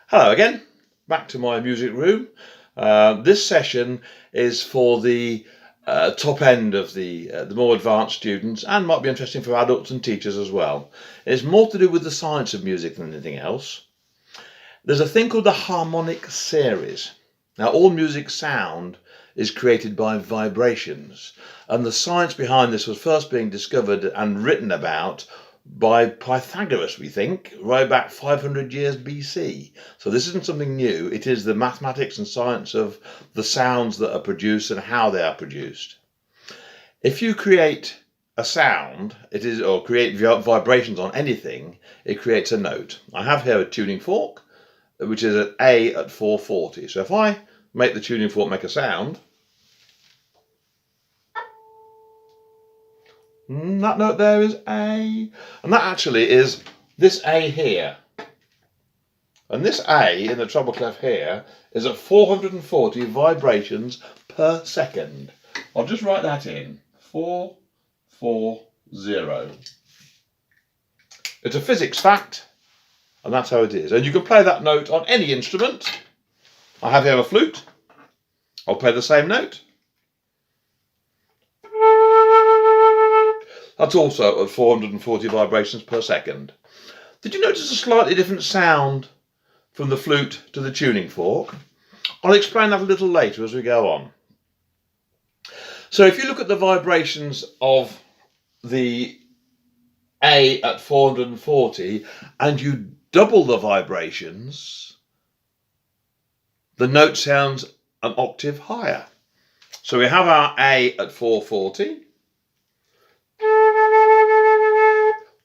Hello again, back to my music room. This session is for the top end of the more advanced students, and might be interesting for adults and teachers as well. It's more to do with the science of music than anything else. There's a thing called the Harmonic Series. Now, all music sound is created by vibrations, and the science behind this was first being discovered and written about by Pythagoras, we think, right back 500 years BC. So this isn't something new. It is the mathematics and science of the sounds that are produced and how they are produced. If you create a sound, or create vibrations on anything, it creates a note. I have here a tuning fork, which is an A at 440. So if I make the tuning fork make a sound, that note there is A, and that actually is this A here. And this A in the treble clef here is at 440 vibrations per second. I'll just write that in, 440. It's a physics fact, and that's how it is. And you can play that note on any instrument. I have here a flute. I'll play the same note. That's also at 440 vibrations per second. Did you notice a slightly different sound from the flute to the tuning fork? I'll explain that a little later as we go on. So if you look at the vibrations of the A at 440 and you double the vibrations, the note sounds an octave higher. So we have our A at 440.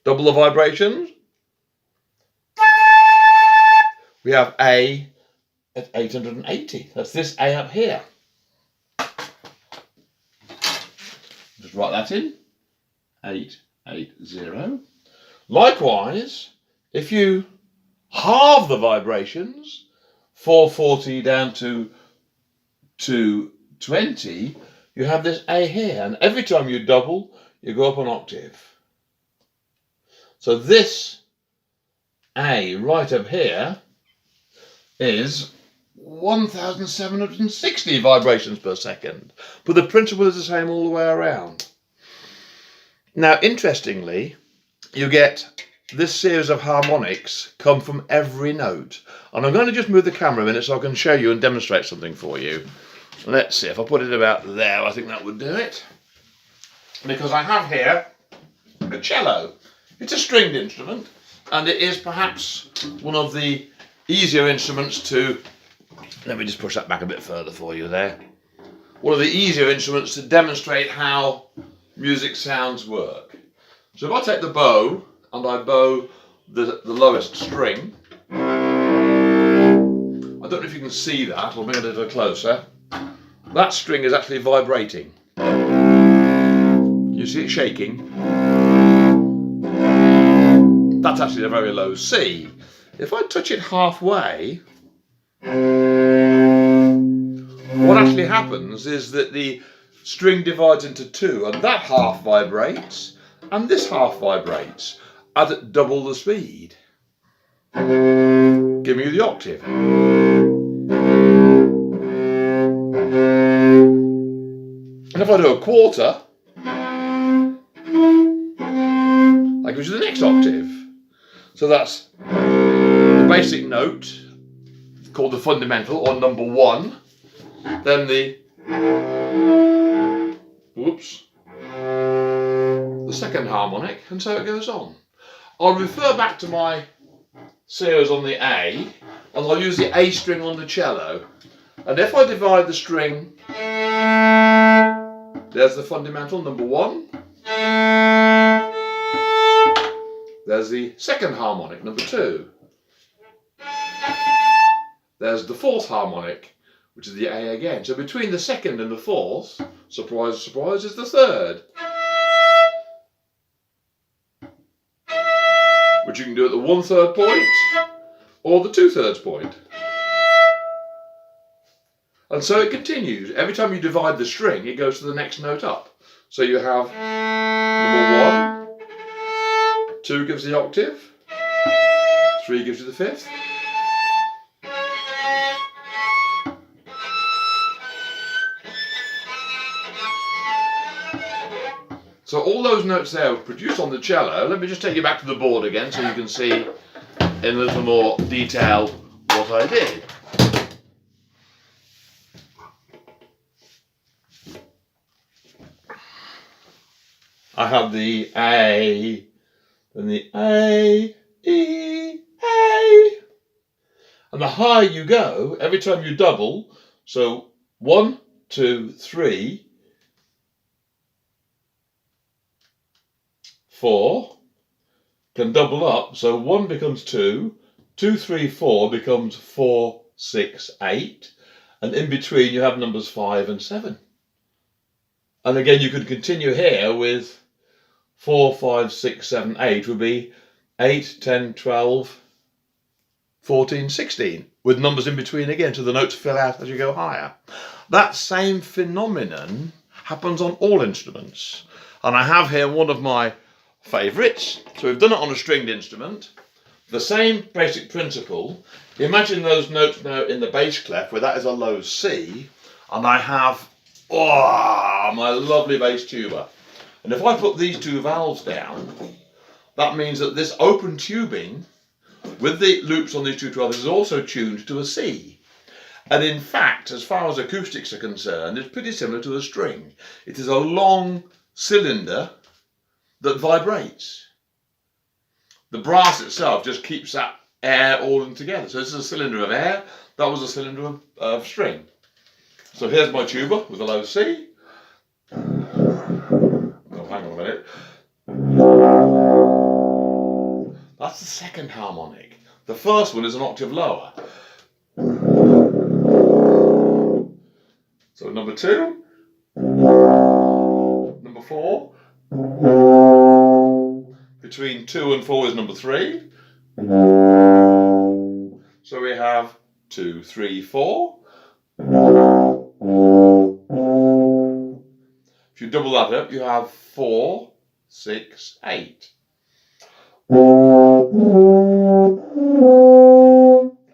Double the vibrations. We have A at 880. That's this A up here. Just write that in. 880. Likewise, if you halve the vibrations, 440 down to 20, you have this A here. And every time you double, you go up an octave. So this A right up here is 1,760 vibrations per second. But the principle is the same all the way around. Now, interestingly, you get this series of harmonics come from every note. And I'm going to just move the camera a minute so I can show you and demonstrate something for you. Let's see, if I put it about there, I think that would do it. Because I have here a cello. It's a stringed instrument, and it is perhaps one of the easier instruments to, let me just push that back a bit further for you there. One of the easier instruments to demonstrate how music sounds work. So if I take the bow and I bow the lowest string, I don't know if you can see that, I'll bring it a little closer. That string is actually vibrating. You see it shaking? That's actually a very low C. If I touch it halfway, what actually happens is that the string divides into two, and that half vibrates, and this half vibrates at double the speed, giving you the octave. And if I do a quarter, that gives you the next octave. So that's the basic note, called the fundamental, or number one. Then the second harmonic, and so it goes on. I'll refer back to my series on the A, and I'll use the A string on the cello. And if I divide the string, there's the fundamental, number one. There's the second harmonic, number two. There's the fourth harmonic, which is the A again. So between the second and the fourth, surprise, surprise, is the third. Which you can do at the 1/3 point or the 2/3 point. And so it continues. Every time you divide the string, it goes to the next note up. So you have number one, 2 gives the octave, 3 gives you the fifth, So all those notes there were produced on the cello. Let me just take you back to the board again so you can see in a little more detail what I did. I had the A, then the A, E, A. And the higher you go, every time you double, so 1, 2, 3, 4 can double up, so 1 becomes 2, 2, 3, 4 becomes 4, 6, 8, and in between you have numbers 5 and 7. And again, you could continue here with 4, 5, 6, 7, 8 would be 8, 10, 12, 14, 16, with numbers in between again, so the notes fill out as you go higher. That same phenomenon happens on all instruments. And I have here one of my favourites. So we've done it on a stringed instrument. The same basic principle. Imagine those notes now in the bass clef, where that is a low C, and I have my lovely bass tuba. And if I put these two valves down, that means that this open tubing with the loops on these two 12s is also tuned to a C. And in fact, as far as acoustics are concerned, it's pretty similar to a string. It is a long cylinder that vibrates. The brass itself just keeps that air all in together. So this is a cylinder of air, that was a cylinder of string. So here's my tuba with a low C. Oh, hang on a minute. That's the second harmonic. The first one is an octave lower. So number 2, number 4, between 2 and 4 is number 3. So we have 2, 3, 4. If you double that up, you have 4, 6, 8.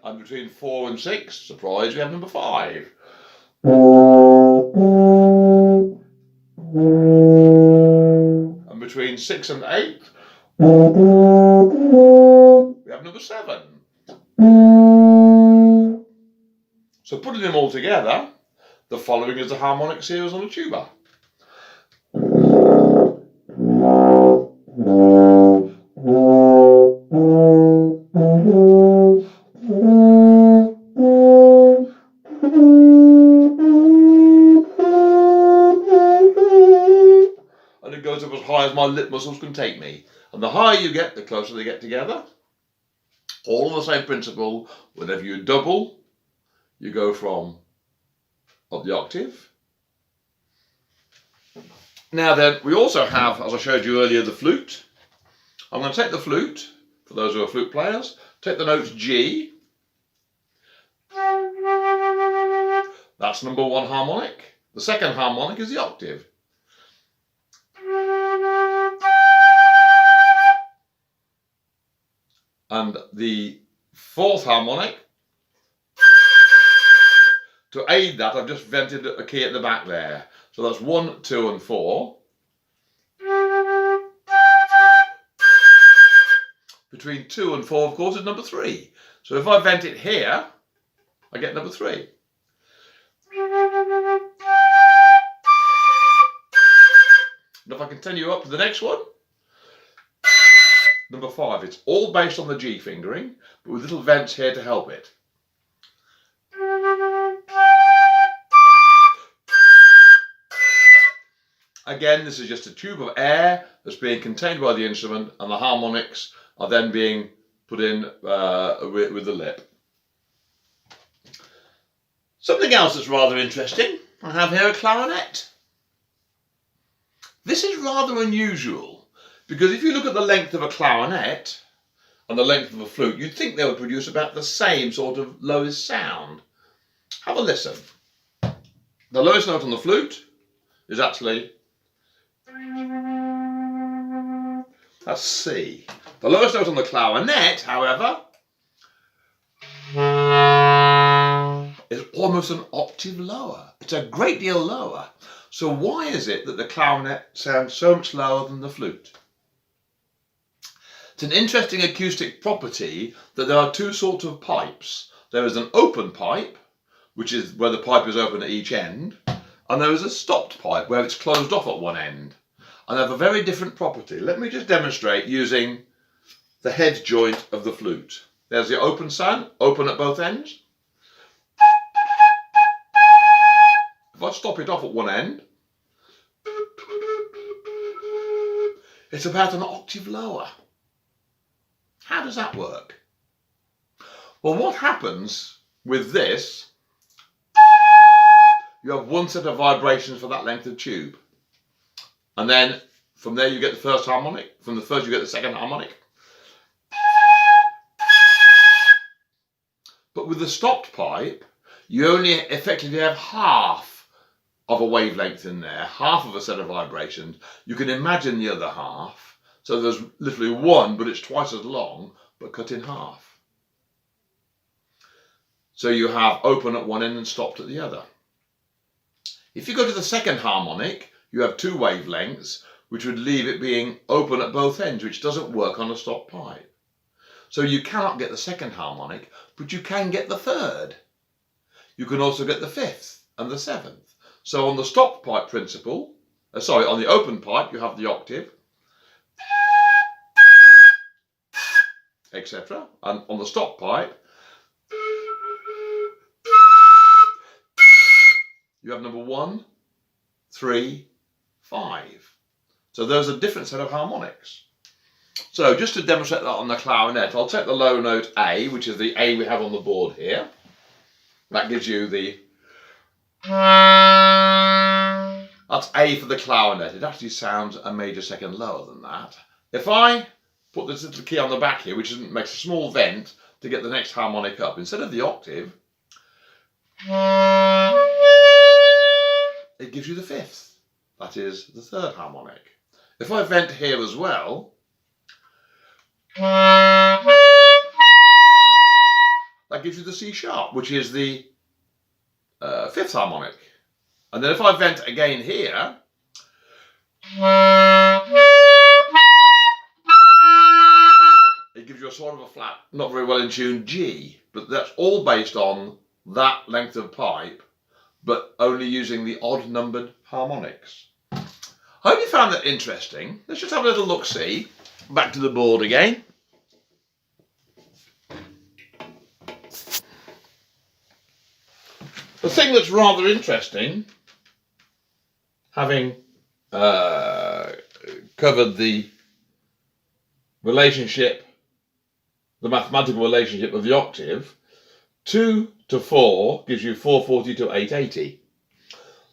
And between 4 and 6, surprise, we have number 5. And between 6 and 8, we have number 7. So putting them all together, the following is the harmonic series on a tuba. And it goes up as high as my lip muscles can take me. And the higher you get, the closer they get together. All the same principle. Whenever you double, you go from up the octave. Now then, we also have, as I showed you earlier, the flute. I'm going to take the flute, for those who are flute players, take the note G. That's number 1 harmonic. The second harmonic is the octave. And the 4th harmonic, to aid that, I've just vented a key at the back there. So that's 1, 2 and 4. Between 2 and 4, of course, is number 3. So if I vent it here, I get number 3. And if I continue up to the next one, number 5. It's all based on the G fingering, but with little vents here to help it. Again, this is just a tube of air that's being contained by the instrument, and the harmonics are then being put in with the lip. Something else that's rather interesting, I have here a clarinet. This is rather unusual, because if you look at the length of a clarinet and the length of a flute, you'd think they would produce about the same sort of lowest sound. Have a listen. The lowest note on the flute is actually, that's C. The lowest note on the clarinet, however, is almost an octave lower. It's a great deal lower. So why is it that the clarinet sounds so much lower than the flute? It's an interesting acoustic property that there are two sorts of pipes. There is an open pipe, which is where the pipe is open at each end, and there is a stopped pipe where it's closed off at one end. And they have a very different property. Let me just demonstrate using the head joint of the flute. There's the open sound, open at both ends. If I stop it off at one end, it's about an octave lower. How does that work? Well, what happens with this, you have one set of vibrations for that length of tube. And then from there you get the first harmonic, from the first you get the second harmonic. But with the stopped pipe, you only effectively have half of a wavelength in there, half of a set of vibrations. You can imagine the other half. So there's literally one, but it's twice as long, but cut in half. So you have open at one end and stopped at the other. If you go to the second harmonic, you have two wavelengths, which would leave it being open at both ends, which doesn't work on a stopped pipe. So you cannot get the second harmonic, but you can get the third. You can also get the fifth and the seventh. So on the stopped pipe principle, on the open pipe, you have the octave, etc. And on the stopped pipe, you have number 1, 3, 5. So those are a different set of harmonics. So just to demonstrate that on the clarinet, I'll take the low note A, which is the A we have on the board here. That gives you the... That's A for the clarinet. It actually sounds a major second lower than that. If I put this little key on the back here, which makes a small vent to get the next harmonic up, instead of the octave, it gives you the fifth. That is the third harmonic. If I vent here as well, that gives you the C sharp, which is the fifth harmonic. And then if I vent again here, it gives you a sort of a flat, not very well in tune G. But that's all based on that length of pipe, but only using the odd numbered harmonics. I hope you found that interesting. Let's just have a little look-see. Back to the board again. The thing that's rather interesting, having covered the relationship, the mathematical relationship of the octave, 2 to 4 gives you 440 to 880.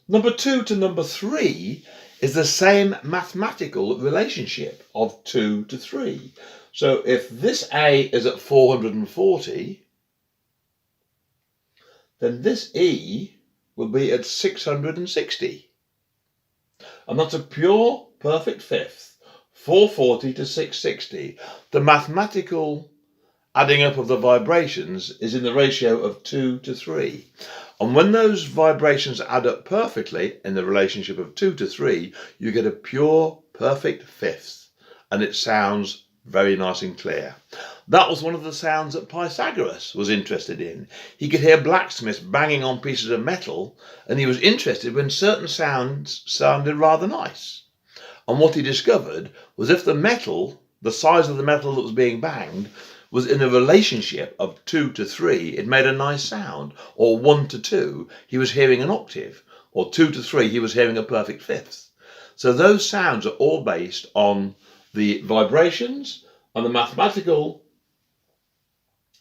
Number 2 to number 3 is the same mathematical relationship of 2 to 3. So if this A is at 440, then this E will be at 660. And that's a pure perfect fifth, 440 to 660. The mathematical adding up of the vibrations is in the ratio of 2 to 3. And when those vibrations add up perfectly in the relationship of 2 to 3, you get a pure perfect fifth. And it sounds very nice and clear. That was one of the sounds that Pythagoras was interested in. He could hear blacksmiths banging on pieces of metal, and he was interested when certain sounds sounded rather nice. And what he discovered was if the metal, the size of the metal that was being banged, was in a relationship of 2 to 3, it made a nice sound. Or 1 to 2, he was hearing an octave. Or 2 to 3, he was hearing a perfect fifth. So those sounds are all based on the vibrations and the mathematical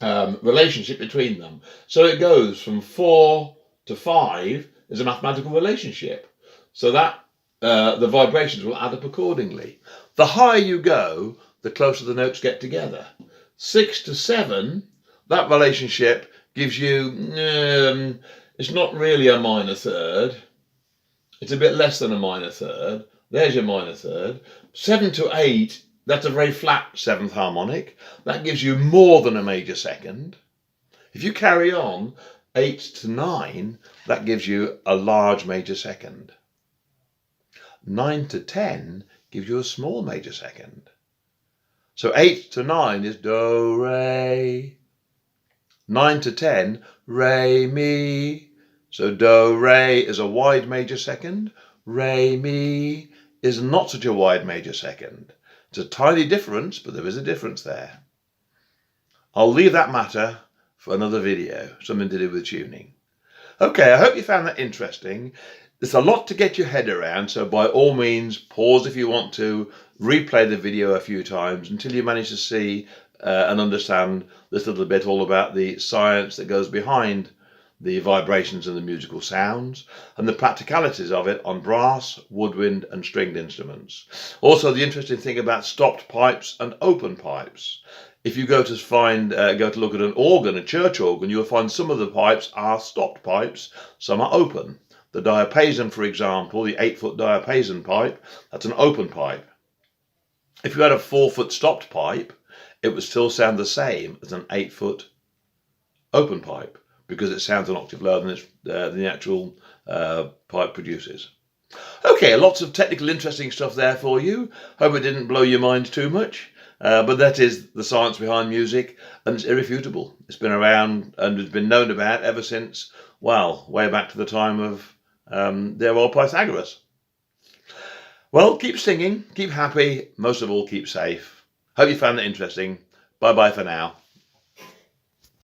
relationship between them. So it goes from 4 to 5 is a mathematical relationship. So that the vibrations will add up accordingly. The higher you go, the closer the notes get together. 6 to 7, that relationship gives you, it's not really a minor third. It's a bit less than a minor third. There's your minor third. 7 to 8, that's a very flat seventh harmonic. That gives you more than a major second. If you carry on, 8 to 9, that gives you a large major second. 9 to 10 gives you a small major second. So 8 to 9 is do, re. 9 to 10, re, mi. So do, re is a wide major second. Re, mi is not such a wide major second. It's a tiny difference, but there is a difference there. I'll leave that matter for another video, something to do with tuning. Okay, I hope you found that interesting. There's a lot to get your head around, so by all means, pause if you want to, replay the video a few times until you manage to see and understand this little bit all about the science that goes behind the vibrations and the musical sounds and the practicalities of it on brass, woodwind and stringed instruments. Also, the interesting thing about stopped pipes and open pipes. If you go to look at an organ, a church organ, you'll find some of the pipes are stopped pipes, some are open. The diapason, for example, the 8-foot diapason pipe, that's an open pipe. If you had a 4-foot stopped pipe, it would still sound the same as an 8-foot open pipe because it sounds an octave lower than the actual pipe produces. Okay, lots of technical interesting stuff there for you. Hope it didn't blow your mind too much. But that is the science behind music, and it's irrefutable. It's been around and it's been known about ever since, well, way back to the time of dear old Pythagoras. Well, keep singing, keep happy, most of all keep safe. Hope you found that interesting. Bye bye for now.